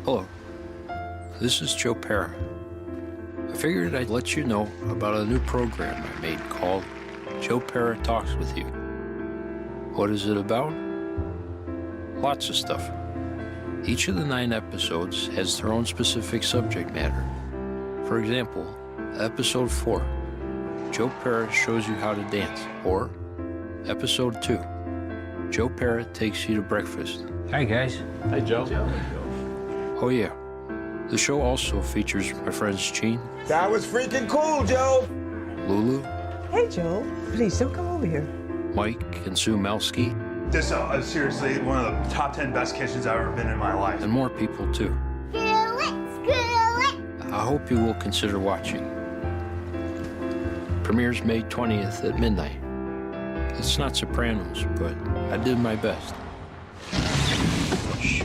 Hello, this is Joe Pera. I figured I'd let you know about a new program I made called Joe Pera Talks With You. What is it about? Lots of stuff. Each of the 9 episodes has their own specific subject matter. For example, episode 4, Joe Pera shows you how to dance, or episode 2, Joe Pera takes you to breakfast. Hi guys. Hi, Joe. Oh yeah, the show also features my friends Gene, That was freaking cool, Joe. Lulu, Hey, Joe, please don't come over here. Mike, and Sue Malski, This is seriously one of the top 10 best kitchens I've ever been in my life. and more people too. I hope you will consider watching. Premieres May 20th at midnight. It's not Sopranos, but I did my best. Shh.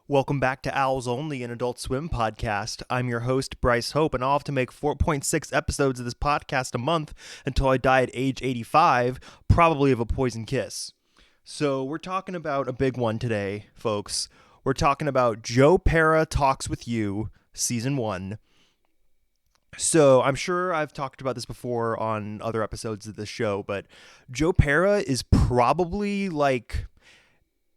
Welcome back to Owls Only, an Adult Swim podcast. I'm your host, Bryce Hope, and I'll have to make 4.6 episodes of this podcast a month until I die at age 85, probably of a poison kiss. So we're talking about a big one today, folks. We're talking about Joe Pera Talks With You, Season 1. So I'm sure I've talked about this before on other episodes of this show, but Joe Pera is probably like...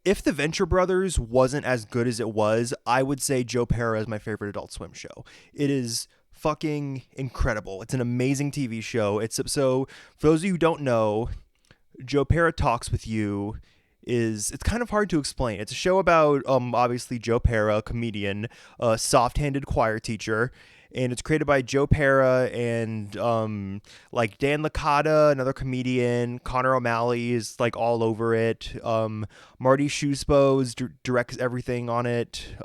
If The Venture Brothers wasn't as good as it was, I would say Joe Pera is my favorite Adult Swim show. It is fucking incredible. It's an amazing TV show. So for those of you who don't know, Joe Pera Talks With You it's kind of hard to explain. It's a show about obviously Joe Pera, a comedian, a soft-handed choir teacher, and it's created by Joe Pera and like Dan Licata, another comedian. Connor O'Malley is like all over it. Marty Shuspo directs everything on it.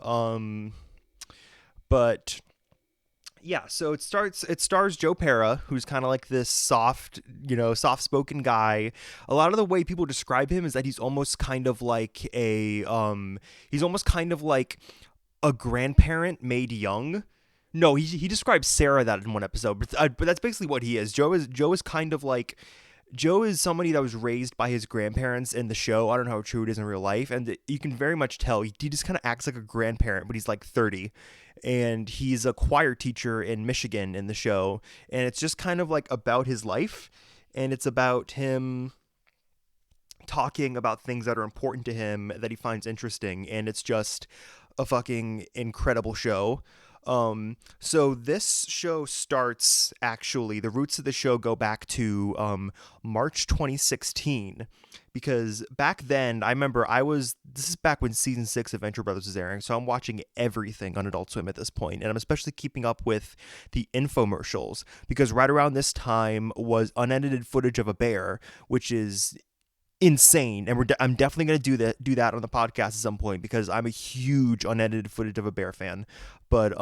But yeah, so it stars Joe Pera, who's kind of like this soft-spoken guy. A lot of the way people describe him is that he's almost kind of like a grandparent made young. No, he describes Sarah that in one episode, but that's basically what he is. Joe is somebody that was raised by his grandparents in the show. I don't know how true it is in real life, and you can very much tell he just kind of acts like a grandparent, but he's like 30, and he's a choir teacher in Michigan in the show, and it's just kind of like about his life, and it's about him talking about things that are important to him that he finds interesting, and it's just a fucking incredible show. So this show starts, actually, the roots of the show go back to March 2016, because back then, I remember this is back when season 6 of Venture Brothers was airing, so I'm watching everything on Adult Swim at this point, and I'm especially keeping up with the infomercials, because right around this time was unedited footage of a bear, which is insane, and I'm definitely going to do that on the podcast at some point, because I'm a huge unedited footage of a bear fan. But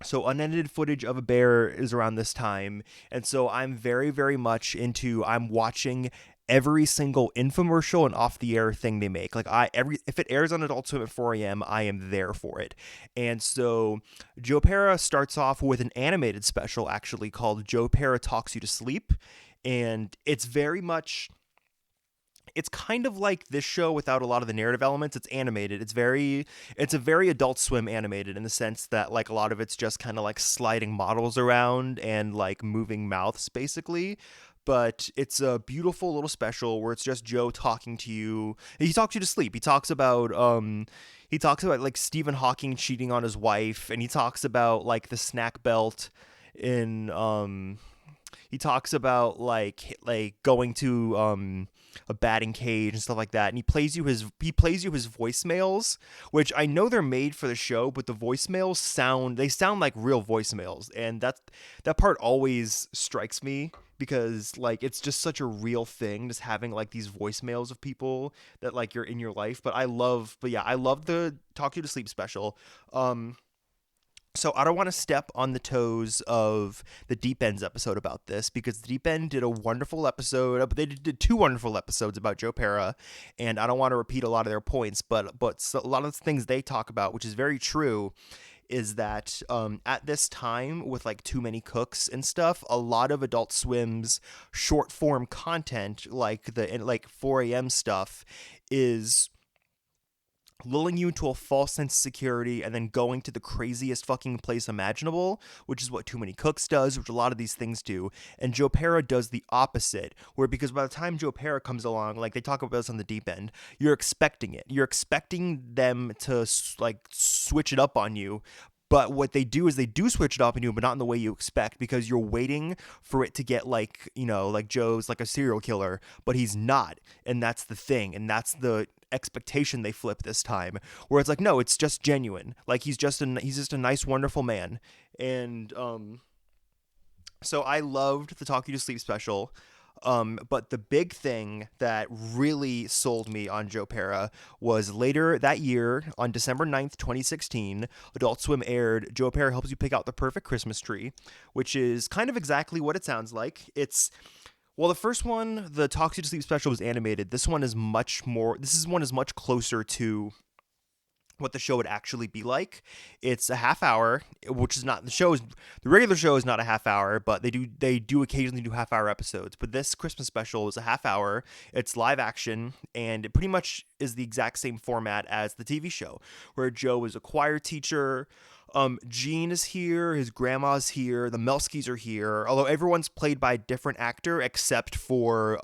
so unedited footage of a bear is around this time, and so I'm very, very much I'm watching every single infomercial and off the air thing they make. Like if it airs on Adult Swim at 4 a.m., I am there for it. And so Joe Pera starts off with an animated special, actually, called Joe Pera Talks You to Sleep, and it's kind of like this show without a lot of the narrative elements. It's animated. It's a very Adult Swim animated, in the sense that like a lot of it's just kind of like sliding models around and like moving mouths, basically. But it's a beautiful little special where it's just Joe talking to you. He talks you to sleep. He talks about like Stephen Hawking cheating on his wife, and he talks about like the snack belt in he talks about like going to a batting cage and stuff like that, and he plays you his voicemails, which I know they're made for the show, but the voicemails sound like real voicemails, and that part always strikes me, because like it's just such a real thing, just having like these voicemails of people that like you're in your life. But I love the Talk You to Sleep special. So I don't want to step on the toes of the Deep End's episode about this, because the Deep End did a wonderful episode, but they did two wonderful episodes about Joe Pera, and I don't want to repeat a lot of their points, but a lot of the things they talk about, which is very true, is that at this time with like Too Many Cooks and stuff, a lot of Adult Swim's short form content, like the like 4 a.m. stuff, is lulling you into a false sense of security and then going to the craziest fucking place imaginable, which is what Too Many Cooks does, which a lot of these things do. And Joe Pera does the opposite, where because by the time Joe Pera comes along, like they talk about this on the Deep End, you're expecting it. You're expecting them to like switch it up on you. But what they do is they do switch it up on you, but not in the way you expect, because you're waiting for it to get like, like Joe's like a serial killer, but he's not. And that's the thing. And that's the expectation they flip this time, where it's like, no, it's just genuine. Like he's just a nice, wonderful man. And so I loved the Talk You to Sleep special. But the big thing that really sold me on Joe Pera was later that year, on December 9th, 2016, Adult Swim aired Joe Pera Helps You Pick Out the Perfect Christmas Tree, which is kind of exactly what it sounds like. Well, the first one, the Talks You to Sleep special, was animated. This one is much closer to what the show would actually be like. It's a half hour, which is not the regular show is not a half hour, but they do occasionally do half-hour episodes. But this Christmas special is a half hour. It's live action, and it pretty much is the exact same format as the TV show, where Joe is a choir teacher. Gene is here, his grandma's here, the Melskys are here, although everyone's played by a different actor except for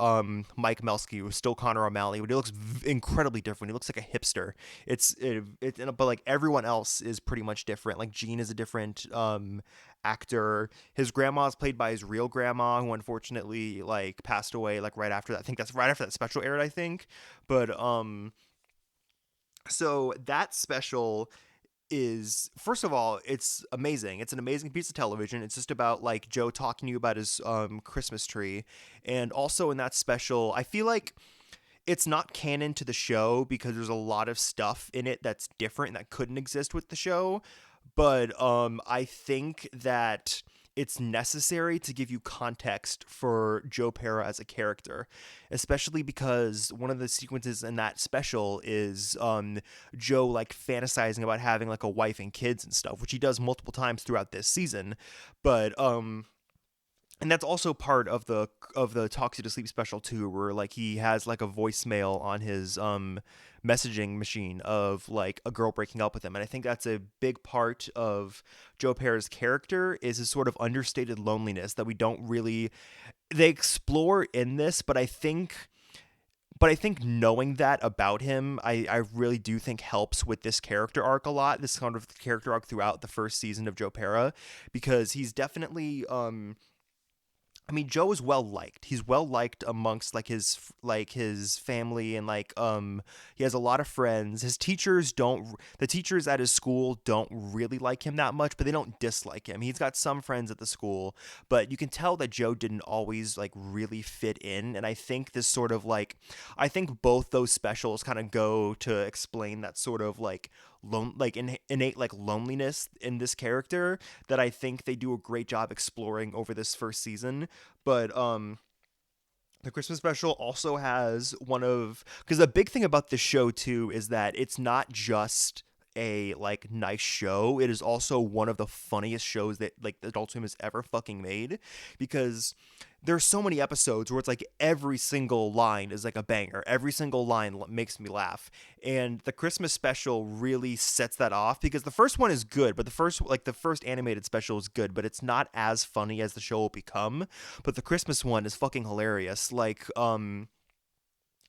Mike Melsky, who's still Connor O'Malley, but he looks incredibly different. He looks like a hipster. But like everyone else is pretty much different. Like Gene is a different actor. His grandma is played by his real grandma, who unfortunately like passed away like right after that. I think that's right after that special aired, I think. But so that special is, first of all, it's amazing. It's an amazing piece of television. It's just about like Joe talking to you about his Christmas tree. And also in that special, I feel like it's not canon to the show because there's a lot of stuff in it that's different and that couldn't exist with the show. But I think that it's necessary to give you context for Joe Pera as a character, especially because one of the sequences in that special is Joe like fantasizing about having like a wife and kids and stuff, which he does multiple times throughout this season. But and that's also part of the Talks You to Sleep special too, where like he has like a voicemail on his messaging machine of like a girl breaking up with him. And I think that's a big part of Joe Pera's character, is his sort of understated loneliness that they explore in this, but I think knowing that about him, I really do think helps with this character arc a lot, this kind of character arc throughout the first season of Joe Pera, because he's definitely I mean, Joe is well liked. He's well liked amongst his family, and he has a lot of friends. The teachers at his school don't really like him that much, but they don't dislike him. He's got some friends at the school, but you can tell that Joe didn't always like really fit in. And I think I think both those specials kind of go to explain that sort of like innate like loneliness in this character that I think they do a great job exploring over this first season. But the Christmas special also has because the big thing about this show too is that it's not just a like nice show. It is also one of the funniest shows that like Adult Swim has ever fucking made, because there's so many episodes where it's like every single line is like a banger. Every single line makes me laugh. And the Christmas special really sets that off, because the first one is good, but the first animated special is good, but it's not as funny as the show will become. But the Christmas one is fucking hilarious. Like,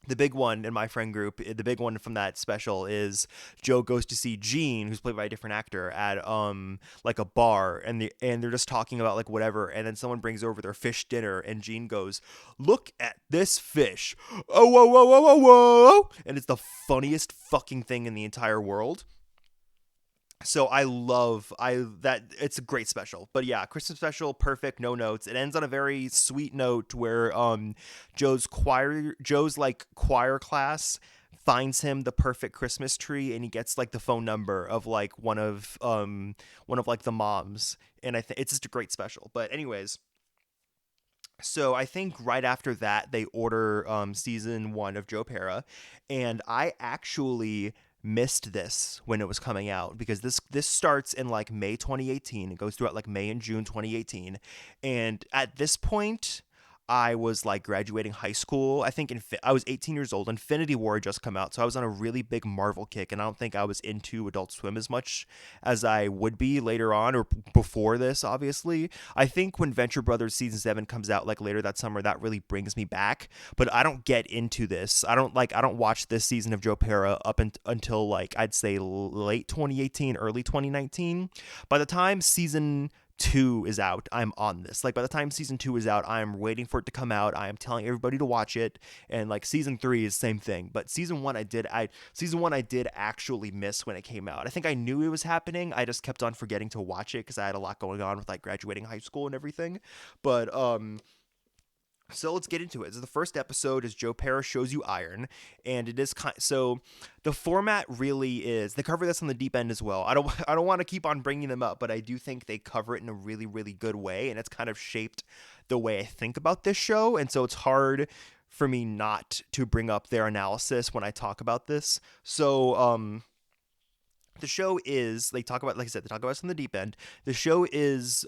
the big one in my friend group, the big one from that special is Joe goes to see Gene, who's played by a different actor, at like a bar, and they're just talking about like whatever, and then someone brings over their fish dinner, and Gene goes, "Look at this fish! Oh, whoa, whoa, whoa, whoa, whoa!" And it's the funniest fucking thing in the entire world. So I love that it's a great special. But yeah, Christmas special, perfect, no notes. It ends on a very sweet note where Joe's like choir class finds him the perfect Christmas tree, and he gets like the phone number of like one of like the moms, and I think it's just a great special. But anyways, so I think right after that they order season 1 of Joe Pera, and I actually missed this when it was coming out because this starts in like May 2018. It goes throughout like May and June 2018, and at this point I was like graduating high school. I think I was 18 years old. Infinity War had just come out, so I was on a really big Marvel kick, and I don't think I was into Adult Swim as much as I would be later on or before this. Obviously, I think when Venture Brothers season 7 comes out like later that summer, that really brings me back. But I don't get into this. I don't watch this season of Joe Pera until like I'd say late 2018, early 2019. By the time season 2 is out, I'm on this. Like by the time season 2 is out, I'm waiting for it to come out. I am telling everybody to watch it. And like season 3 is same thing. But season 1 I did actually miss when it came out. I think I knew it was happening. I just kept on forgetting to watch it because I had a lot going on with like graduating high school and everything. But so let's get into it. So the first episode is Joe Pera shows you iron, and it is so the format really is, they cover this on the deep end as well. I don't want to keep on bringing them up, but I do think they cover it in a really, really good way, and it's kind of shaped the way I think about this show, and so it's hard for me not to bring up their analysis when I talk about this. So the show is, they talk about, like I said, they talk about this on the deep end. The show is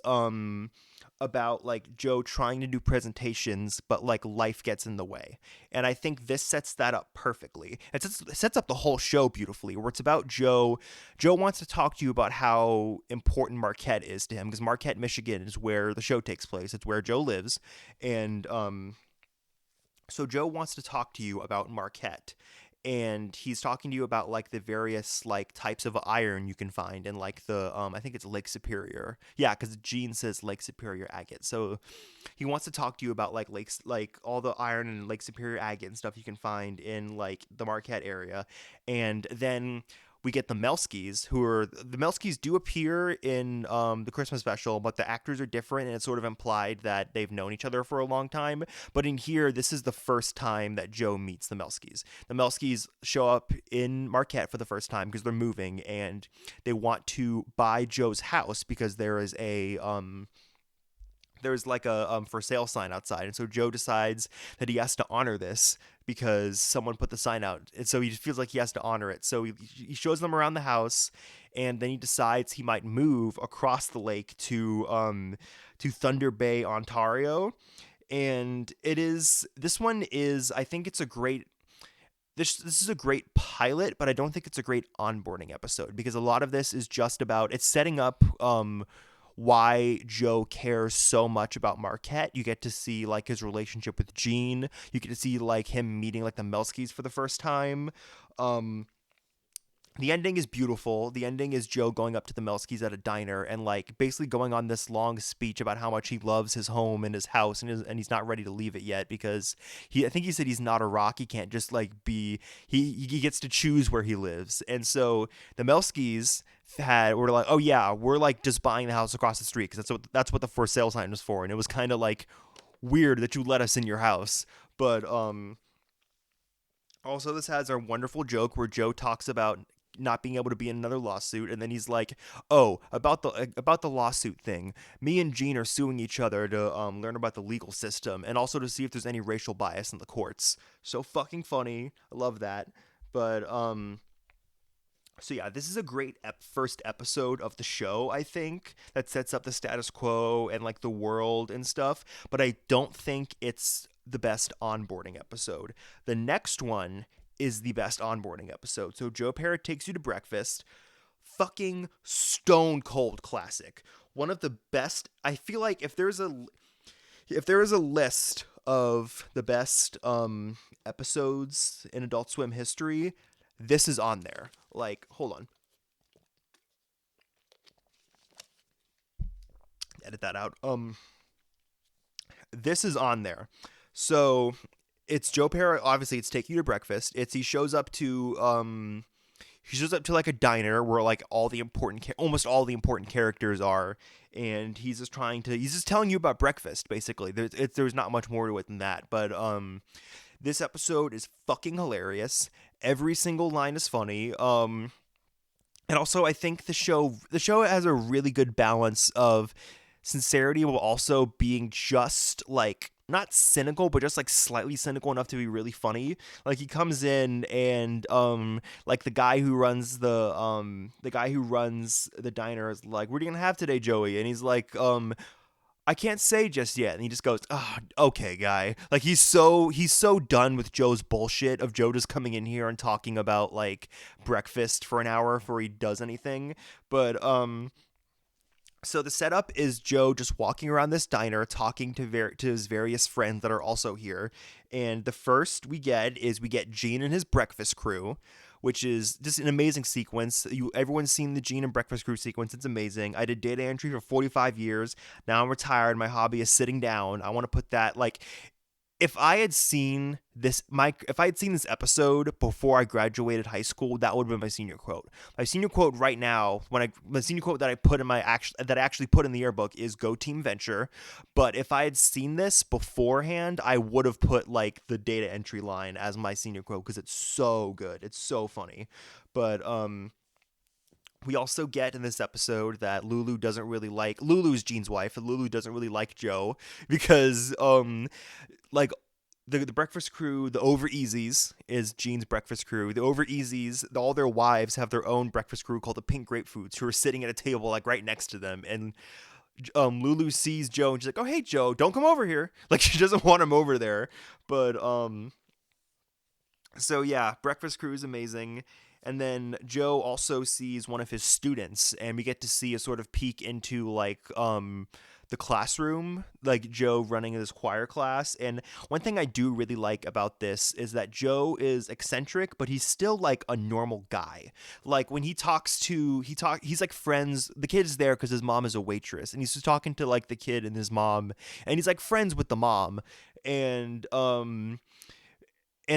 about like Joe trying to do presentations, but like life gets in the way. And I think this sets that up perfectly. It sets up the whole show beautifully, where it's about Joe. Joe wants to talk to you about how important Marquette is to him, because Marquette, Michigan is where the show takes place. It's where Joe lives. And so Joe wants to talk to you about Marquette. And he's talking to you about like the various like types of iron you can find in like the I think it's Lake Superior. Yeah, because Gene says Lake Superior agate. So he wants to talk to you about like lakes, like all the iron and Lake Superior agate and stuff you can find in like the Marquette area. And then we get the Melskys, the Melskys do appear in the Christmas special, but the actors are different, and it's sort of implied that they've known each other for a long time. But in here, this is the first time that Joe meets the Melskys. The Melskys show up in Marquette for the first time because they're moving, and they want to buy Joe's house because there's like a for sale sign outside. And so Joe decides that he has to honor this because someone put the sign out. And so he just feels like he has to honor it. So he shows them around the house, and then he decides he might move across the lake to Thunder Bay, Ontario. And this one is, I think it's a great, this is a great pilot, but I don't think it's a great onboarding episode, because a lot of this is just about, it's setting up why Joe cares so much about Marquette. You get to see like his relationship with Gene. You get to see like him meeting like the Melskys for the first time. The ending is beautiful. The ending is Joe going up to the Melskys at a diner and like basically going on this long speech about how much he loves his home and his house, and he's not ready to leave it yet because I think he said he's not a rock. He can't just like be, he gets to choose where he lives. And so the Melskys were like, oh yeah, we're like just buying the house across the street because that's what the for sale sign was for. And it was kind of like weird that you let us in your house. But also this has our wonderful joke where Joe talks about not being able to be in another lawsuit, and then he's like, oh, about the lawsuit thing, me and Gene are suing each other to learn about the legal system and also to see if there's any racial bias in the courts. So fucking funny. I love that. But so yeah, this is a great first episode of the show, I think, that sets up the status quo and like the world and stuff, but I don't think it's the best onboarding episode. The next one is the best onboarding episode. So Joe Pera takes you to breakfast. Fucking stone cold classic. One of the best. I feel like if there is a list of the best episodes in Adult Swim history, this is on there. Like, hold on. Edit that out. This is on there. So it's Joe Pera. Obviously, it's taking you to breakfast. He shows up to like a diner where like almost all the important characters are, and he's just telling you about breakfast. Basically, there's not much more to it than that. But this episode is fucking hilarious, Every single line is funny. And also I think the show has a really good balance of sincerity while also being just like not cynical but just like slightly cynical enough to be really funny. Like he comes in and like the guy who runs the diner is like, "What are you going to have today, Joey?" And he's like, "I can't say just yet." And he just goes, "Ah, okay, guy." Like he's so done with Joe's bullshit of Joe just coming in here and talking about like breakfast for an hour before he does anything. But so the setup is Joe just walking around this diner talking to his various friends that are also here. And the first we get Gene and his breakfast crew, which is just an amazing sequence. Everyone's seen the Gene and breakfast crew sequence. It's amazing. I did data entry for 45 years. Now I'm retired. My hobby is sitting down. I want to put that like if I had seen this episode before I graduated high school, that would have been my senior quote. My senior quote right now, the senior quote that I actually put in the yearbook is "Go Team Venture." But if I had seen this beforehand, I would have put like the data entry line as my senior quote because it's so good. It's so funny. But we also get in this episode that Lulu's Gene's wife, and Lulu doesn't really like Joe because like the breakfast crew, the Over Easies is Gene's breakfast crew. The Over Easies, all their wives have their own breakfast crew called the Pink Grapefruits, who are sitting at a table like right next to them. And Lulu sees Joe and she's like, "Oh hey Joe, don't come over here." Like she doesn't want him over there. But so yeah, breakfast crew is amazing. And then Joe also sees one of his students, and we get to see a sort of peek into like the classroom, like Joe running his choir class. And one thing I do really like about this is that Joe is eccentric, but he's still like a normal guy. Like when he's like friends. The kid is there because his mom is a waitress, and he's just talking to like the kid and his mom, and he's like friends with the mom, and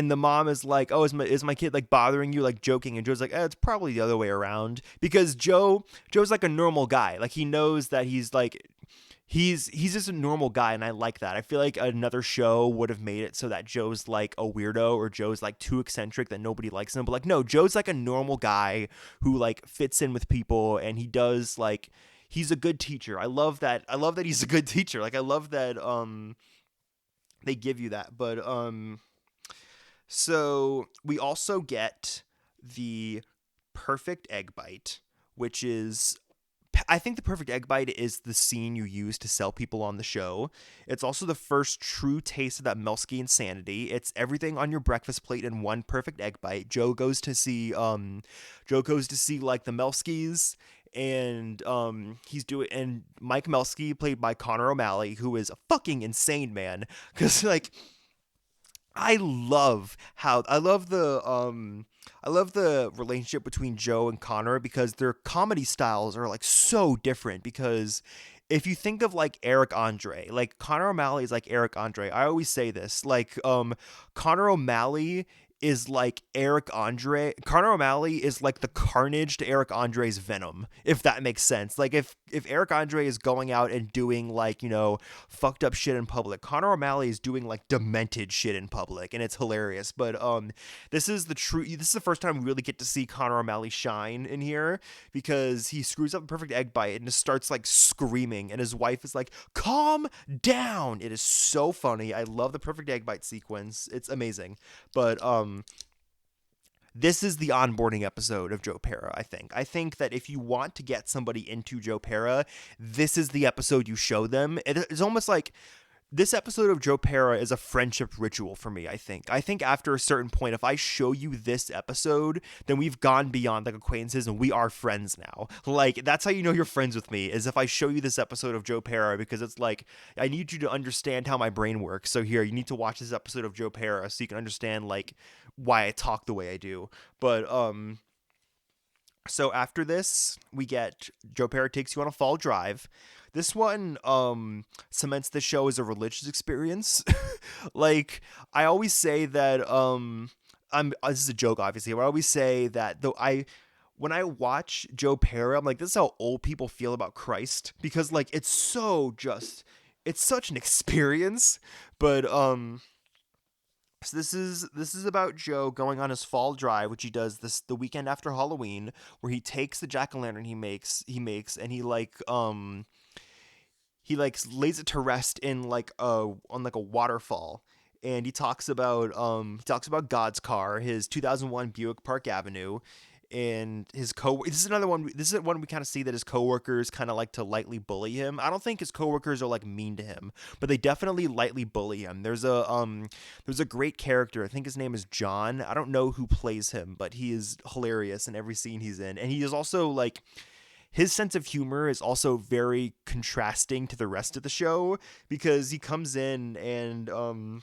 the mom is like, "Oh, is my kid like bothering you?" Like joking, and Joe's like, "It's probably the other way around," because Joe's like a normal guy. Like he knows that he's just a normal guy, and I like that. I feel like another show would have made it so that Joe's like a weirdo or Joe's like too eccentric that nobody likes him. But like no, Joe's like a normal guy who like fits in with people, and he does like he's a good teacher. I love that. I love that he's a good teacher. Like I love that they give you that. But so we also get the perfect egg bite, which is I think the perfect egg bite is the scene you use to sell people on the show. It's also the first true taste of that Melsky insanity. It's everything on your breakfast plate in one perfect egg bite. Joe goes to see like the Melskys, and and Mike Melsky, played by Connor O'Malley, who is a fucking insane man, cuz like I love the relationship between Joe and Connor because their comedy styles are like so different. Because if you think of like Eric Andre, like Connor O'Malley is like Eric Andre. I always say this, like Connor O'Malley is like Eric Andre. Connor O'Malley is like the Carnage to Eric Andre's Venom, if that makes sense. Like if Eric Andre is going out and doing like, fucked up shit in public, Connor O'Malley is doing like demented shit in public, and it's hilarious. But this is the first time we really get to see Connor O'Malley shine in here, because he screws up a perfect egg bite and just starts like screaming, and his wife is like, "Calm down." It is so funny. I love the perfect egg bite sequence. It's amazing. But this is the onboarding episode of Joe Pera, I think. I think that if you want to get somebody into Joe Pera, this is the episode you show them. It's almost like this episode of Joe Pera is a friendship ritual for me, I think. I think after a certain point, if I show you this episode, then we've gone beyond like acquaintances and we are friends now. Like, that's how you know you're friends with me, is if I show you this episode of Joe Pera, because it's like, I need you to understand how my brain works. So here, you need to watch this episode of Joe Pera so you can understand like why I talk the way I do. But so after this, we get Joe Pera takes you on a fall drive. This one cements the show as a religious experience. Like I always say that this is a joke obviously, but I always say that when I watch Joe Pera, I'm like, this is how old people feel about Christ, because like it's such an experience. But So this is about Joe going on his fall drive, which he does this the weekend after Halloween, where he takes the jack-o'-lantern he makes and he lays it to rest in like a on like a waterfall. And he talks about God's car, his 2001 Buick Park Avenue, and his co this is another one this is one we kind of see that his coworkers kind of like to lightly bully him. I don't think his coworkers are like mean to him, but they definitely lightly bully him. There's a great character. I think his name is John. I don't know who plays him, but he is hilarious in every scene he's in. And he is also like his sense of humor is also very contrasting to the rest of the show, because he comes in and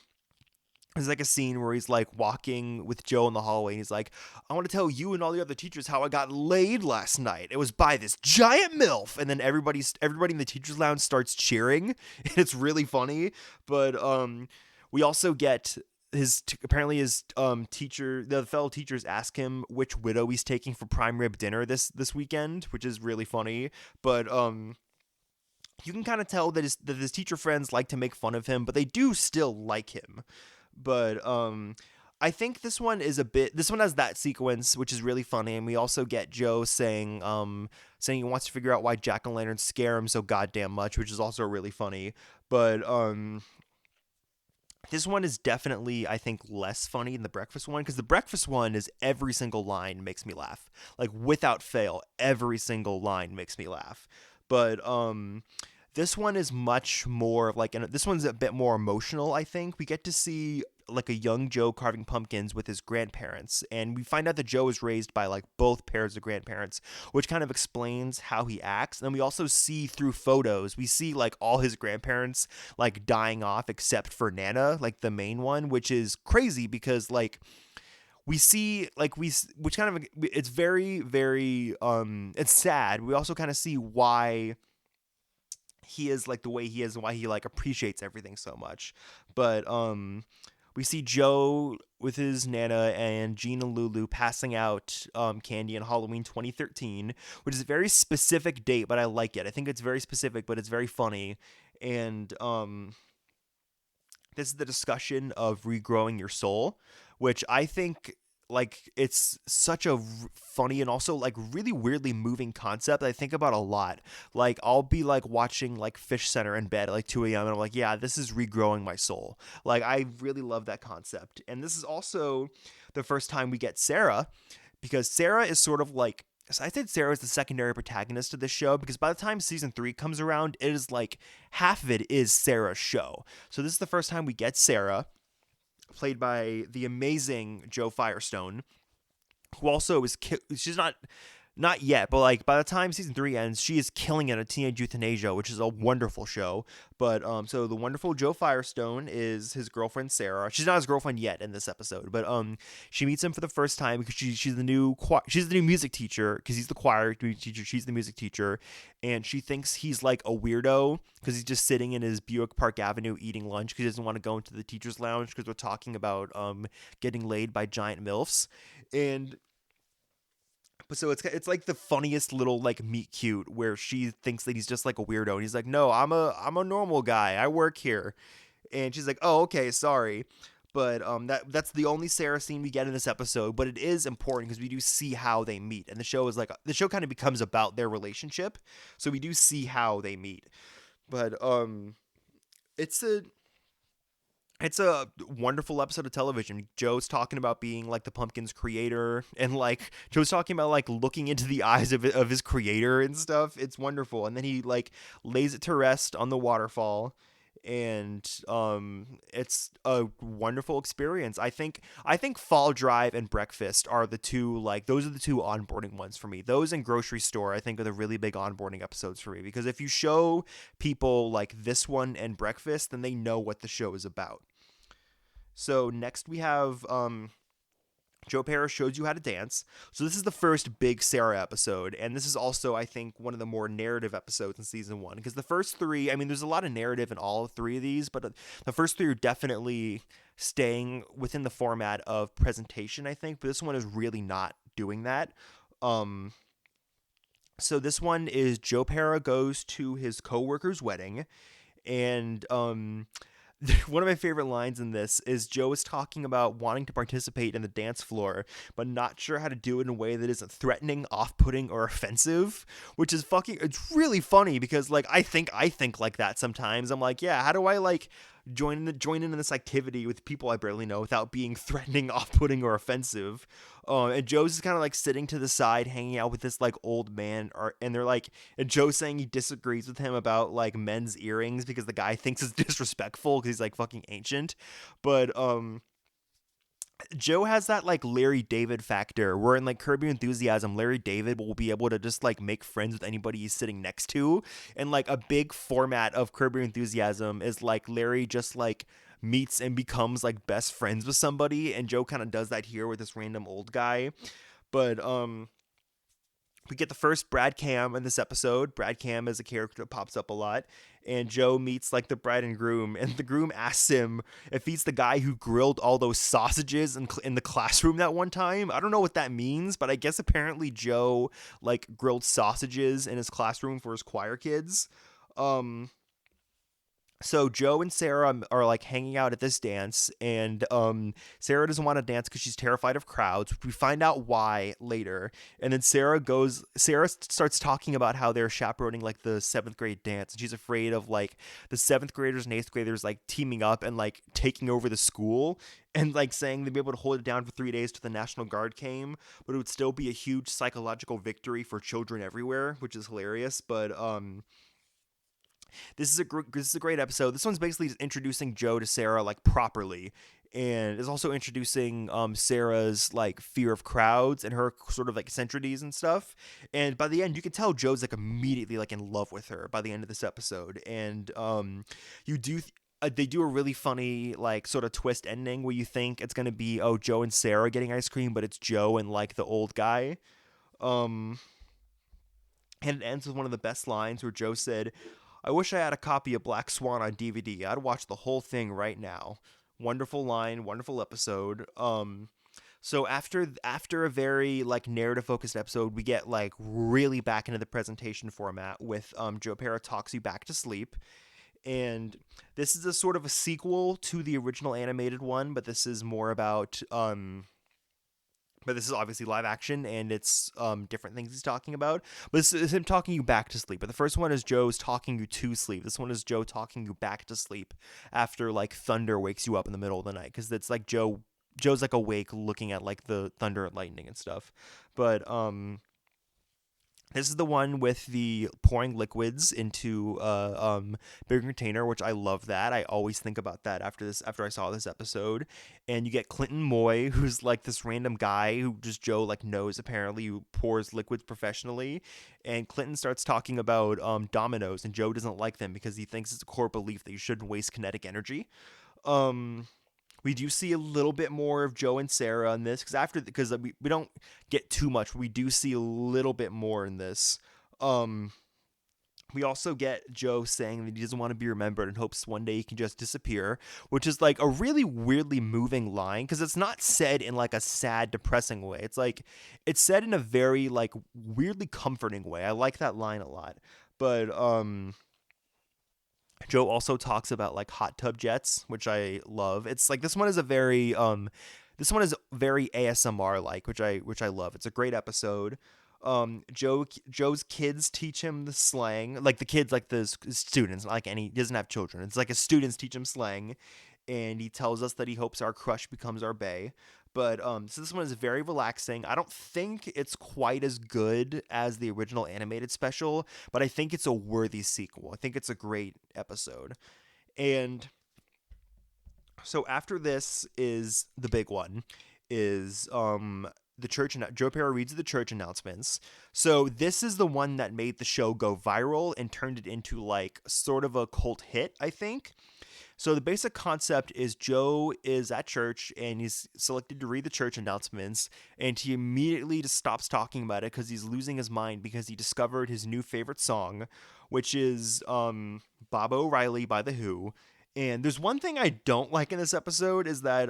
there's like a scene where he's like walking with Joe in the hallway and he's like, I want to tell you and all the other teachers how I got laid last night. It was by this giant MILF. And then everybody in the teachers lounge starts cheering and it's really funny. But we also get apparently his teacher, the fellow teachers ask him which widow he's taking for prime rib dinner this weekend, which is really funny. But you can kind of tell that his teacher friends like to make fun of him, but they do still like him. But I think this one has that sequence, which is really funny. And we also get Joe saying he wants to figure out why jack-o'-lanterns scare him so goddamn much, which is also really funny. But this one is definitely, I think, less funny than the breakfast one, because the breakfast one is every single line makes me laugh. Like, without fail, every single line makes me laugh. But this one is much more like, and this one's a bit more emotional, I think. We get to see like a young Joe carving pumpkins with his grandparents, and we find out that Joe is raised by like both pairs of grandparents, which kind of explains how he acts. And then we also see through photos, we see like all his grandparents like dying off except for Nana, like the main one, which is crazy because like we see like which kind of, it's very very it's sad. We also kind of see why he is like the way he is and why he like appreciates everything so much. But we see Joe with his Nana and Gene and Lulu passing out candy on Halloween 2013, which is a very specific date, but I like it. I think it's very specific, but it's very funny. And this is the discussion of regrowing your soul, which I think like it's such a funny and also like really weirdly moving concept that I think about a lot. Like I'll be like watching like Fish Center in bed at like 2 a.m. and I'm like, yeah, this is regrowing my soul. Like I really love that concept. And this is also the first time we get Sarah, because Sarah is sort of like, so I said Sarah is the secondary protagonist of this show, because by the time season 3 comes around, it is like half of it is Sarah's show. So this is the first time we get Sarah, played by the amazing Joe Firestone, who also is she's not yet, but like by the time season 3 ends, she is killing it at Teenage Euthanasia, which is a wonderful show. But so the wonderful Joe Firestone is his girlfriend Sarah. She's not his girlfriend yet in this episode, but she meets him for the first time because she's the new music teacher, because he's the choir teacher, she's the music teacher, and she thinks he's like a weirdo because he's just sitting in his Buick Park Avenue eating lunch because he doesn't want to go into the teachers lounge because we're talking about getting laid by giant MILFs. And but so it's like the funniest little like meet cute where she thinks that he's just like a weirdo, and he's like, no, I'm a normal guy, I work here. And she's like, oh, okay, sorry. But that's the only Sarah scene we get in this episode, but it is important because we do see how they meet, and the show kind of becomes about their relationship, so we do see how they meet. But it's a wonderful episode of television. Joe's talking about being like the pumpkin's creator, and like Joe's talking about like looking into the eyes of his creator and stuff. It's wonderful. And then he like lays it to rest on the waterfall, and it's a wonderful experience. I think Fall Drive and Breakfast are the two, like those are the two onboarding ones for me. Those and Grocery Store I think are the really big onboarding episodes for me, because if you show people like this one and Breakfast, then they know what the show is about. So next we have Joe Pera shows you how to dance. So this is the first big Sarah episode, and this is also, I think, one of the more narrative episodes in season 1, because the first 3, I mean, there's a lot of narrative in all 3 of these, but the first 3 are definitely staying within the format of presentation, I think, but this one is really not doing that. So this one is Joe Pera goes to his coworker's wedding, and one of my favorite lines in this is Joe is talking about wanting to participate in the dance floor, but not sure how to do it in a way that isn't threatening, off-putting, or offensive, which is it's really funny because like I think like that sometimes. I'm like, yeah, how do I like join in this activity with people I barely know without being threatening, off-putting, or offensive? And Joe's just kind of like sitting to the side, hanging out with this like old man, and they're like, and Joe's saying he disagrees with him about like men's earrings because the guy thinks it's disrespectful because he's like fucking ancient. But Joe has that like Larry David factor where in like Curb Your Enthusiasm, Larry David will be able to just like make friends with anybody he's sitting next to. And like a big format of Curb Your Enthusiasm is like Larry just like meets and becomes like best friends with somebody, and Joe kind of does that here with this random old guy. But we get the first Brad Cam in this episode. Brad Cam is a character that pops up a lot. And Joe meets like the bride and groom. And the groom asks him if he's the guy who grilled all those sausages in the classroom that one time. I don't know what that means, but I guess apparently Joe like grilled sausages in his classroom for his choir kids. So Joe and Sarah are like hanging out at this dance, and Sarah doesn't want to dance because she's terrified of crowds. We find out why later, and then Sarah starts talking about how they're chaperoning like the 7th grade dance, and she's afraid of like the 7th graders and 8th graders like teaming up and like taking over the school, and like saying they'd be able to hold it down for 3 days till the National Guard came, but it would still be a huge psychological victory for children everywhere, which is hilarious. But this is a great episode. This one's basically just introducing Joe to Sarah like properly, and is also introducing Sarah's like fear of crowds and her sort of like eccentricities and stuff. And by the end, you can tell Joe's like immediately like in love with her by the end of this episode. And you do. They do a really funny like sort of twist ending where you think it's gonna be Joe and Sarah getting ice cream, but it's Joe and like the old guy. Um, and it ends with one of the best lines where Joe said, "I wish I had a copy of Black Swan on DVD. I'd watch the whole thing right now." Wonderful line, wonderful episode. So after a very like narrative focused episode, we get like really back into the presentation format with Joe Pera Talks You Back to Sleep. And this is a sort of a sequel to the original animated one, but this is more about but this is obviously live action, and it's different things he's talking about. But this is him talking you back to sleep. But the first one is Joe's talking you to sleep. This one is Joe talking you back to sleep after like thunder wakes you up in the middle of the night, because it's like Joe's like awake looking at like the thunder and lightning and stuff. But this is the one with the pouring liquids into bigger container, which I love that. I always think about that after I saw this episode. And you get Clinton Moy, who's like this random guy who just Joe like knows apparently, who pours liquids professionally. And Clinton starts talking about dominoes, and Joe doesn't like them because he thinks it's a core belief that you shouldn't waste kinetic energy. We do see a little bit more of Joe and Sarah in this because we don't get too much. We do see a little bit more in this. We also get Joe saying that he doesn't want to be remembered and hopes one day he can just disappear, which is like a really weirdly moving line because it's not said in like a sad, depressing way. It's like it's said in a very like weirdly comforting way. I like that line a lot. But Joe also talks about like hot tub jets, which I love. It's like this one is very ASMR like, which I love. It's a great episode. Joe's kids teach him the slang, like the kids, like the students, not like he doesn't have children. It's like his students teach him slang, and he tells us that he hopes our crush becomes our bae. But so this one is very relaxing. I don't think it's quite as good as the original animated special, but I think it's a worthy sequel. I think it's a great episode. And so after this is the big one, is the church. Joe Pera reads the church announcements. So this is the one that made the show go viral and turned it into like sort of a cult hit, I think. So the basic concept is Joe is at church and he's selected to read the church announcements, and he immediately just stops talking about it because he's losing his mind because he discovered his new favorite song, which is Bob O'Reilly by The Who. And there's one thing I don't like in this episode is that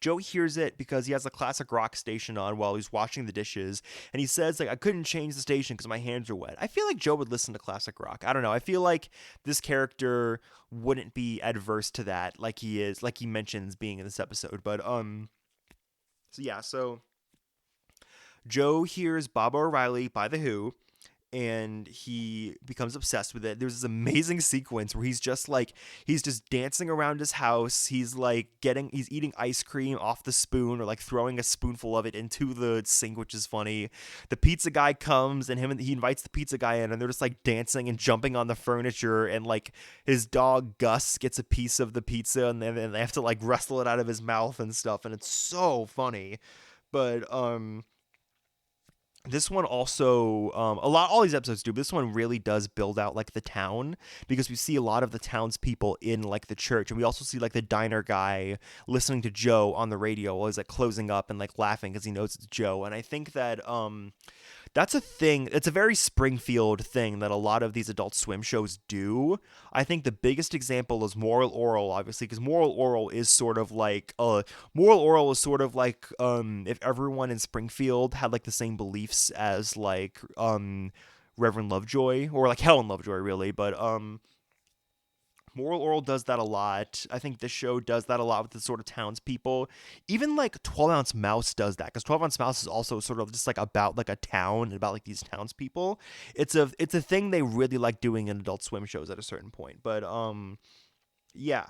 Joe hears it because he has a classic rock station on while he's washing the dishes, and he says, like, I couldn't change the station because my hands are wet. I feel like Joe would listen to classic rock. I don't know. I feel like this character wouldn't be adverse to that, like he mentions being in this episode. But so Joe hears Baba O'Reilly by The Who, and he becomes obsessed with it. There's this amazing sequence where he's just dancing around his house. He's eating ice cream off the spoon, or like throwing a spoonful of it into the sink, which is funny. The pizza guy comes, and he invites the pizza guy in, and they're just like dancing and jumping on the furniture, and like his dog Gus gets a piece of the pizza, and then they have to like wrestle it out of his mouth and stuff, and it's so funny. But this one also, all these episodes do, but this one really does build out like the town, because we see a lot of the townspeople in like the church, and we also see like the diner guy listening to Joe on the radio while he's like closing up and like laughing because he knows it's Joe. And I think that that's a thing. It's a very Springfield thing that a lot of these Adult Swim shows do. I think the biggest example is Moral Oral, obviously, because Moral Oral is sort of like if everyone in Springfield had like the same beliefs as like Reverend Lovejoy, or like Helen Lovejoy, really. But Moral Oral does that a lot. I think this show does that a lot with the sort of townspeople. Even like 12 Ounce Mouse does that, because 12 Ounce Mouse is also sort of just like about like a town and about like these townspeople. It's a thing they really like doing in Adult Swim shows at a certain point. But yeah.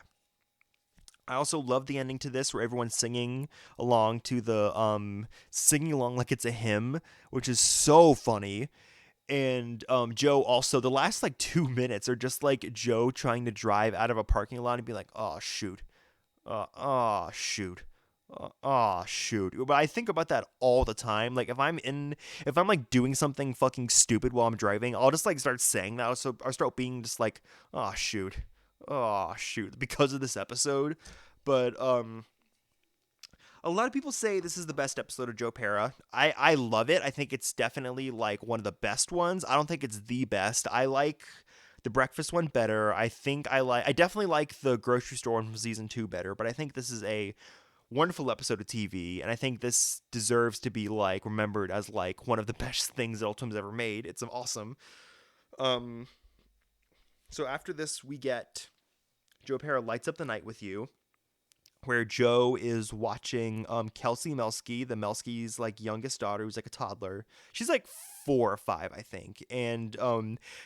I also love the ending to this, where everyone's singing along to the singing along like it's a hymn, which is so funny. And Joe also, the last like 2 minutes are just like Joe trying to drive out of a parking lot and be like, oh shoot, oh shoot, oh shoot. But I think about that all the time. Like if I'm like doing something fucking stupid while I'm driving, I'll just like start saying that. So I'll start being just like, oh shoot, because of this episode. But a lot of people say this is the best episode of Joe Pera. I love it. I think it's definitely like one of the best ones. I don't think it's the best. I like the breakfast one better. I definitely like the grocery store one from season 2 better, but I think this is a wonderful episode of TV, and I think this deserves to be like remembered as like one of the best things that Ultima's ever made. It's awesome. So after this, we get Joe Pera Lights Up the Night with You, where Joe is watching Kelsey Melsky, the Melsky's like youngest daughter, who's like a toddler. She's like 4 or 5, I think. And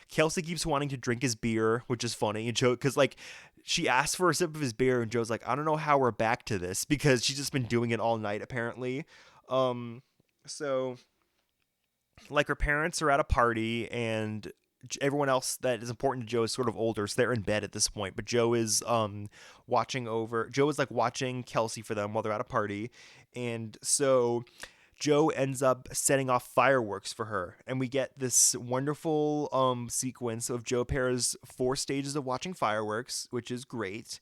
Kelsey keeps wanting to drink his beer, which is funny. And Joe, because like she asks for a sip of his beer, and Joe's like, I don't know how we're back to this, because she's just been doing it all night apparently. So like her parents are at a party, and everyone else that is important to Joe is sort of older, so they're in bed at this point. But Joe is watching Kelsey for them while they're at a party, and so Joe ends up setting off fireworks for her, and we get this wonderful sequence of Joe Pera's 4 stages of watching fireworks, which is great.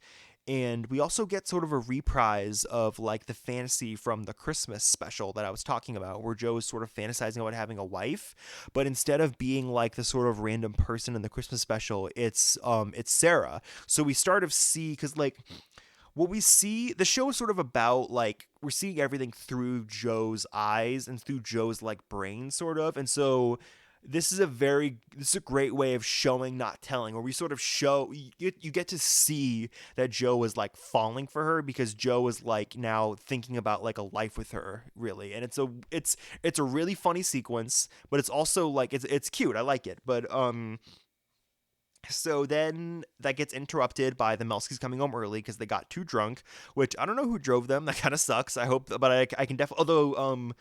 And we also get sort of a reprise of like the fantasy from the Christmas special that I was talking about, where Joe is sort of fantasizing about having a wife, but instead of being like the sort of random person in the Christmas special, it's Sarah. So we start to see, because like what we see, the show is sort of about like we're seeing everything through Joe's eyes and through Joe's like brain, sort of. And so this is a great way of showing, not telling, where we sort of show, you get to see that Joe is like falling for her, because Joe is like now thinking about like a life with her, really. And it's a really funny sequence, but it's also like it's cute. I like it. But so then that gets interrupted by the Melskys coming home early because they got too drunk, which I don't know who drove them. That kind of sucks. I hope, but I can definitely, although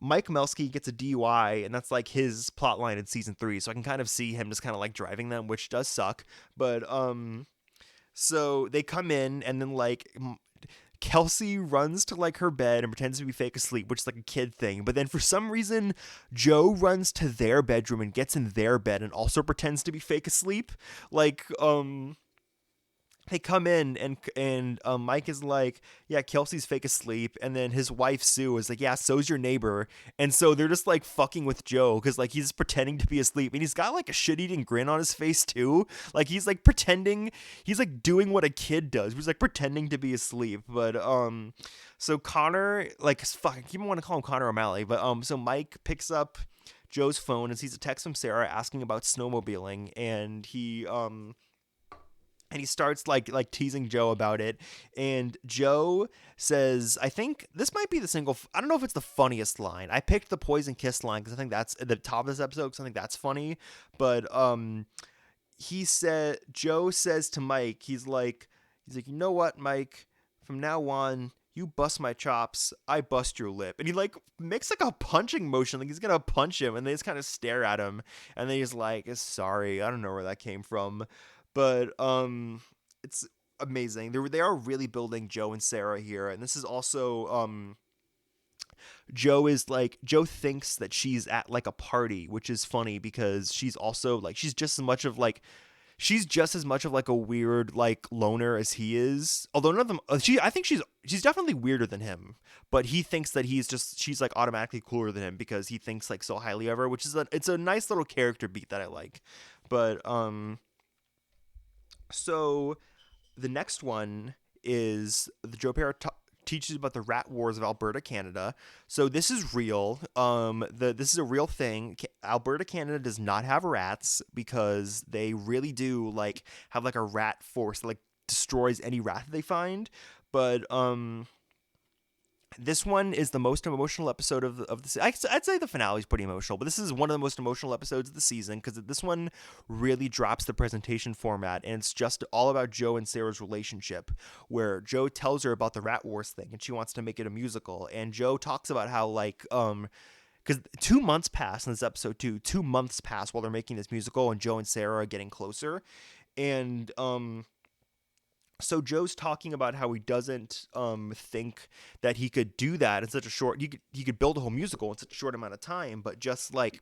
Mike Melsky gets a DUI, and that's like his plot line in season 3, so I can kind of see him just kind of like driving them, which does suck. But so they come in, and then like Kelsey runs to like her bed and pretends to be fake asleep, which is like a kid thing. But then for some reason, Joe runs to their bedroom and gets in their bed and also pretends to be fake asleep. Like they come in and Mike is like, yeah, Kelsey's fake asleep, and then his wife Sue is like, yeah, so's your neighbor, and so they're just like fucking with Joe because like he's pretending to be asleep, and he's got like a shit-eating grin on his face too, like he's like pretending, he's like doing what a kid does, he's like pretending to be asleep, but so Connor, like fuck, I keep want to call him Connor O'Malley, but so Mike picks up Joe's phone and sees a text from Sarah asking about snowmobiling, and he starts like teasing Joe about it, and Joe says, I think this might be the single, I don't know if it's the funniest line. I picked the poison kiss line because I think that's at the top of this episode because I think that's funny, but Joe says to Mike, he's like, you know what, Mike, from now on you bust my chops, I bust your lip. And he like makes like a punching motion, like he's gonna punch him, and they just kind of stare at him, and then he's like, sorry, I don't know where that came from. But it's amazing. They are really building Joe and Sarah here, and this is also Joe thinks that she's at like a party, which is funny because she's also like she's just as much of like a weird like loner as he is. Although none of them, I think she's definitely weirder than him, but he thinks that she's like automatically cooler than him because he thinks like so highly of her, which is it's a nice little character beat that I like. But so the next one is the Joe Pera teaches about the rat wars of Alberta, Canada. So this is real. This is a real thing. Alberta, Canada does not have rats because they really do like have like a rat force that like destroys any rat that they find. But this one is the most emotional episode of the I'd say the finale is pretty emotional, but this is one of the most emotional episodes of the season because this one really drops the presentation format, and it's just all about Joe and Sarah's relationship, where Joe tells her about the Rat Wars thing and she wants to make it a musical, and Joe talks about how like because 2 months pass in this episode too. 2 months pass while they're making this musical, and Joe and Sarah are getting closer, and so Joe's talking about how he doesn't think that he could do that in such a short. He could build a whole musical in such a short amount of time, but just like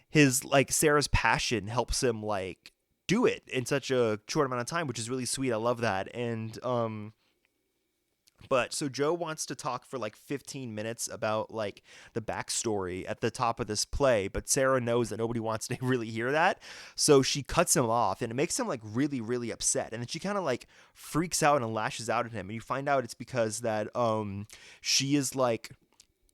his like Sarah's passion helps him like do it in such a short amount of time, which is really sweet. I love that. And but so Joe wants to talk for like 15 minutes about like the backstory at the top of this play, but Sarah knows that nobody wants to really hear that. So she cuts him off, and it makes him like really, really upset. And then she kind of like freaks out and lashes out at him. And you find out it's because that she is like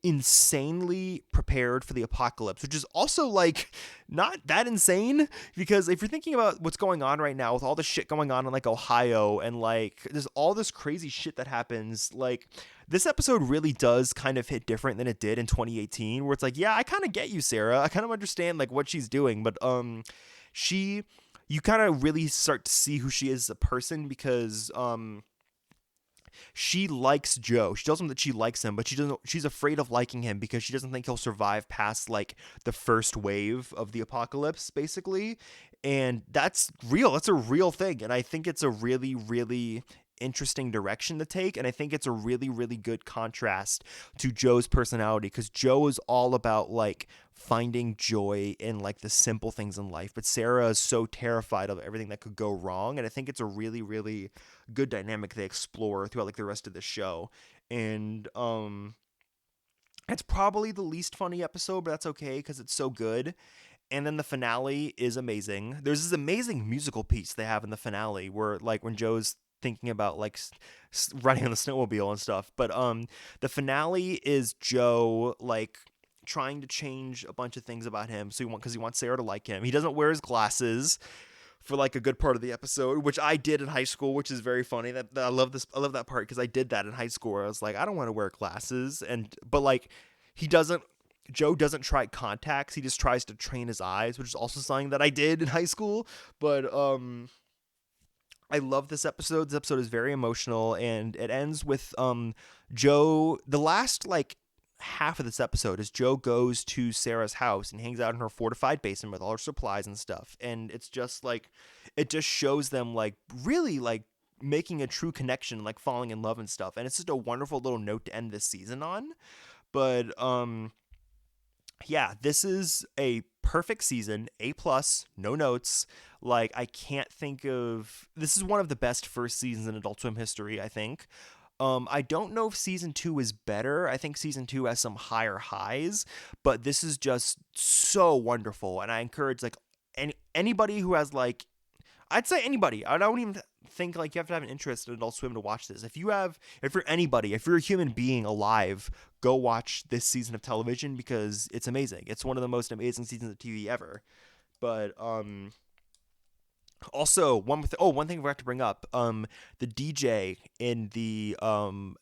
insanely prepared for the apocalypse, which is also like not that insane, because if you're thinking about what's going on right now with all the shit going on in like Ohio, and like there's all this crazy shit that happens, like this episode really does kind of hit different than it did in 2018, where it's like, yeah, I kind of get you, Sarah, I kind of understand like what she's doing, but you kind of really start to see who she is as a person, because she likes Joe. She tells him that she likes him, but she's afraid of liking him because she doesn't think he'll survive past like the first wave of the apocalypse, basically. And that's real. That's a real thing. And I think it's a really, really interesting direction to take, and I think it's a really, really good contrast to Joe's personality, because Joe is all about like finding joy in like the simple things in life, but Sarah is so terrified of everything that could go wrong, and I think it's a really, really good dynamic they explore throughout like the rest of the show. And it's probably the least funny episode, but that's okay because it's so good. And then the finale is amazing. There's this amazing musical piece they have in the finale where like when Joe's thinking about like riding on the snowmobile and stuff, but the finale is Joe like trying to change a bunch of things about him, so because he wants Sarah to like him. He doesn't wear his glasses for like a good part of the episode, which I did in high school, which is very funny. That I love that part because I did that in high school, where I was like, I don't want to wear glasses, but like Joe doesn't try contacts. He just tries to train his eyes, which is also something that I did in high school. But I love this episode. This episode is very emotional, and it ends with Joe. The last like half of this episode is Joe goes to Sarah's house and hangs out in her fortified basement with all her supplies and stuff. And it's just like, it just shows them like really like making a true connection, like falling in love and stuff. And it's just a wonderful little note to end this season on. But yeah, this is a perfect season, A plus, no notes. Like, I can't think of, this is one of the best first seasons in Adult Swim history, I think. I don't know if season 2 is better. I think season 2 has some higher highs, but this is just so wonderful. And I encourage like anybody who has like, I'd say anybody. I don't even think like you have to have an interest in Adult Swim to watch this. If you're anybody, if you're a human being alive, go watch this season of television because it's amazing. It's one of the most amazing seasons of TV ever. But also, one thing we have to bring up, the DJ in the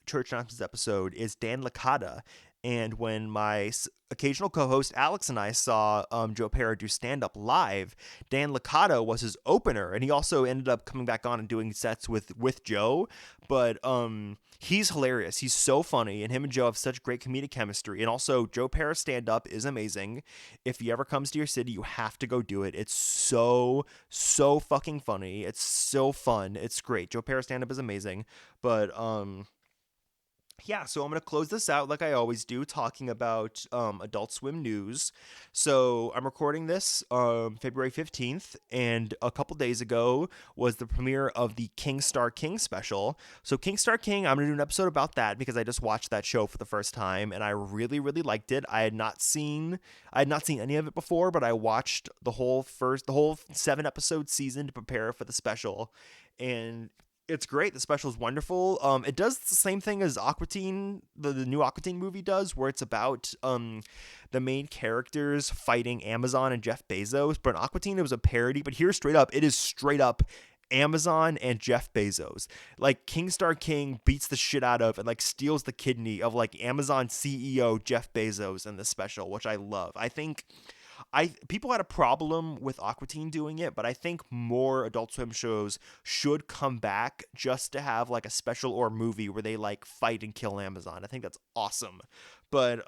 church announcements episode is Dan Licata, and when my occasional co-host Alex and I saw Joe Pera do stand-up live, Dan Licata was his opener, and he also ended up coming back on and doing sets with Joe. But he's hilarious. He's so funny, and him and Joe have such great comedic chemistry. And also, Joe Pera's stand-up is amazing. If he ever comes to your city, you have to go do it. It's so fucking funny. It's so fun. It's great. Joe Pera's stand-up is amazing. But yeah, so I'm going to close this out like I always do, talking about Adult Swim news. So I'm recording this February 15th, and a couple days ago was the premiere of the King Star King special. So King Star King, I'm going to do an episode about that because I just watched that show for the first time, and I really, really liked it. I had not seen any of it before, but I watched the whole 7-episode season to prepare for the special, and it's great. The special is wonderful. It does the same thing as Aqua Teen, the new Aqua Teen movie does, where it's about the main characters fighting Amazon and Jeff Bezos. But in Aqua Teen, it was a parody. But here, it is straight up Amazon and Jeff Bezos. Like, King Star King beats the shit out of and like steals the kidney of like Amazon CEO Jeff Bezos in the special, which I love. I think people had a problem with Aqua Teen doing it, but I think more Adult Swim shows should come back just to have like a special or movie where they like fight and kill Amazon. I think that's awesome. But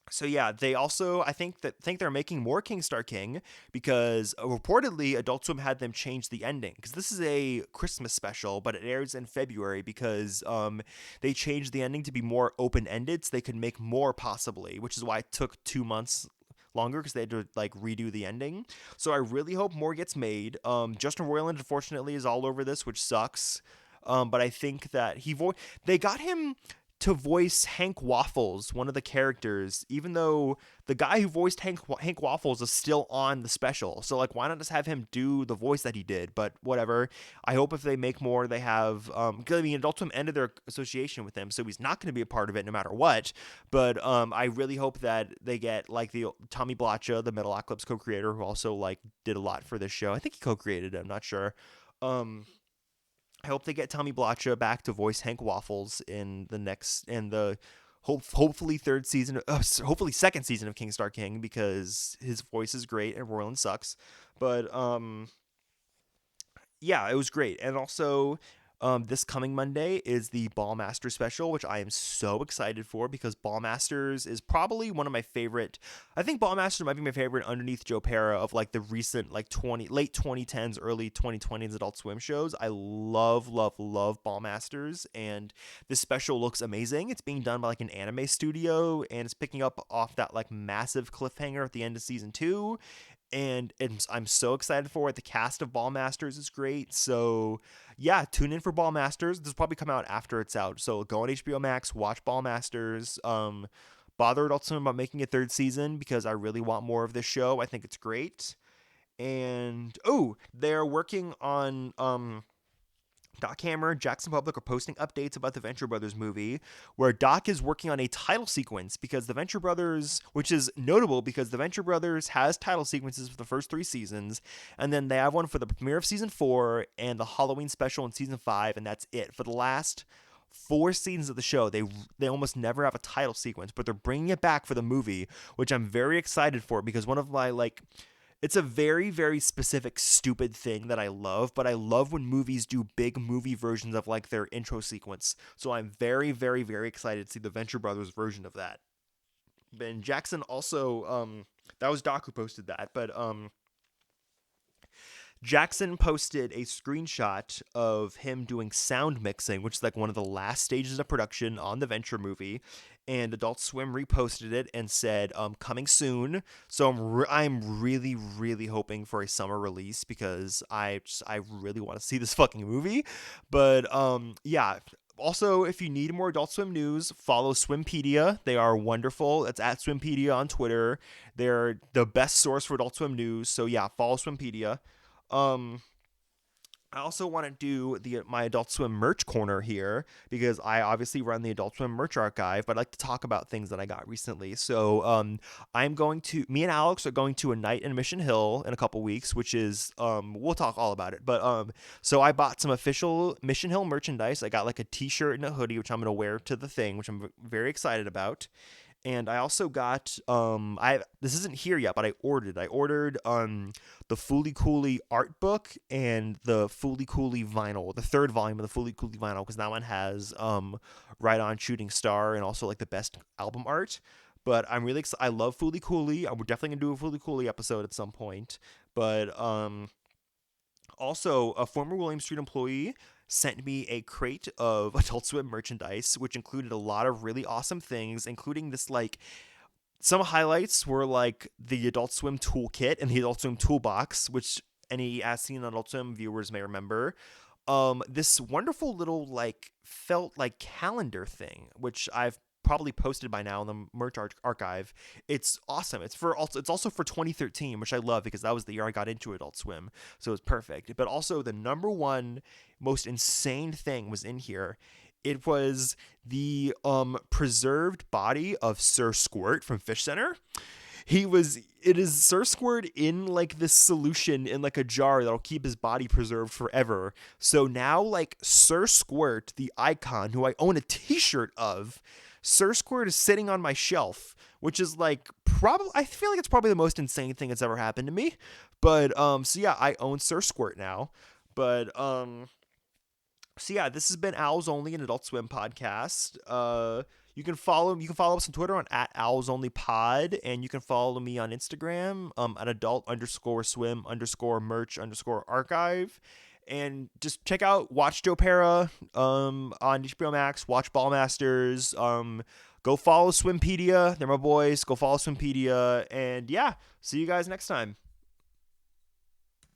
so yeah, they also I think they're making more King Star King because reportedly Adult Swim had them change the ending because this is a Christmas special, but it airs in February because they changed the ending to be more open ended so they could make more possibly, which is why it took 2 months longer because they had to like redo the ending. So I really hope more gets made. Justin Roiland unfortunately is all over this, which sucks. But I think that they got him to voice Hank Waffles, one of the characters, even though the guy who voiced Hank Waffles is still on the special. So like, why not just have him do the voice that he did? But whatever. I hope if they make more, they have because I mean, Adult Swim ended their association with him, so he's not going to be a part of it no matter what. But I really hope that they get like the Tommy Blacha, the Metalocalypse co-creator, who also like did a lot for this show. I think he co-created it. I'm not sure. I hope they get Tommy Blacha back to voice Hank Waffles in the hopefully hopefully second season of King Star King because his voice is great and Roiland sucks. But yeah, it was great. And also this coming Monday is the Ballmaster special, which I am so excited for because Ballmasters is probably one of my favorite. I think Ballmasters might be my favorite underneath Joe Pera of like the recent like late 2010s, early 2020s Adult Swim shows. I love Ballmasters, and this special looks amazing. It's being done by like an anime studio, and it's picking up off that like massive cliffhanger at the end of season 2. And I'm so excited for it. The cast of Ballmasters is great. So yeah, tune in for Ballmasters. This will probably come out after it's out. So go on HBO Max, watch Ballmasters. Bother Adult Swim about making a 3rd season because I really want more of this show. I think it's great. And they're working on Doc Hammer, Jackson Public are posting updates about the Venture Brothers movie, where Doc is working on a title sequence because the Venture Brothers, which is notable because the Venture Brothers has title sequences for the first 3 seasons, and then they have one for the premiere of season 4 and the Halloween special in season 5, and that's it. For the last 4 seasons of the show, they almost never have a title sequence, but they're bringing it back for the movie, which I'm very excited for because one of my like. It's a very, very specific, stupid thing that I love, but I love when movies do big movie versions of like their intro sequence. So I'm very, very, very excited to see the Venture Brothers version of that. And Jackson also, that was Doc who posted that, but Jackson posted a screenshot of him doing sound mixing, which is like one of the last stages of production on the Venture movie. And Adult Swim reposted it and said, coming soon. So I'm really, really hoping for a summer release because I really want to see this fucking movie. But yeah. Also, if you need more Adult Swim news, follow Swimpedia. They are wonderful. It's at Swimpedia on Twitter. They're the best source for Adult Swim news. So yeah, follow Swimpedia. Um, I also want to do my Adult Swim merch corner here because I obviously run the Adult Swim merch archive, but I'd like to talk about things that I got recently. So me and Alex are going to a night in Mission Hill in a couple weeks, which is, we'll talk all about it. But so I bought some official Mission Hill merchandise. I got like a t-shirt and a hoodie, which I'm going to wear to the thing, which I'm very excited about. And I also got this isn't here yet, but I ordered the Fooly Cooly art book and the Fooly Cooly vinyl, the third volume of the Fooly Cooly vinyl, because that one has Right On Shooting Star and also like the best album art. But I'm really excited. I love Fooly Cooly. We're definitely gonna do a Fooly Cooly episode at some point. But also, a former William Street employee sent me a crate of Adult Swim merchandise, which included a lot of really awesome things, including this, like, some highlights were, like, the Adult Swim toolkit and the Adult Swim toolbox, which any As Seen on Adult Swim viewers may remember. This wonderful little, like, felt, like, calendar thing, which I've probably posted by now in the merch archive. It's awesome. It's also for 2013, which I love because that was the year I got into Adult Swim, so it's perfect. But also the number one most insane thing was in here. It was the preserved body of Sir Squirt from Fish Center. It is Sir Squirt in like this solution in like a jar that'll keep his body preserved forever. So now, like, Sir Squirt, the icon, who I own a t-shirt of, Sir Squirt is sitting on my shelf, which is like I feel like it's probably the most insane thing that's ever happened to me. But so yeah, I own Sir Squirt now. But so yeah, this has been Owls Only, an Adult Swim podcast. You can follow us on Twitter on @owlsonlypod, and you can follow me on Instagram at adult_swim_merch_archive. And just watch Joe Pera on HBO Max, watch Ballmasters, go follow Swimpedia. They're my boys. Go follow Swimpedia. And yeah, see you guys next time.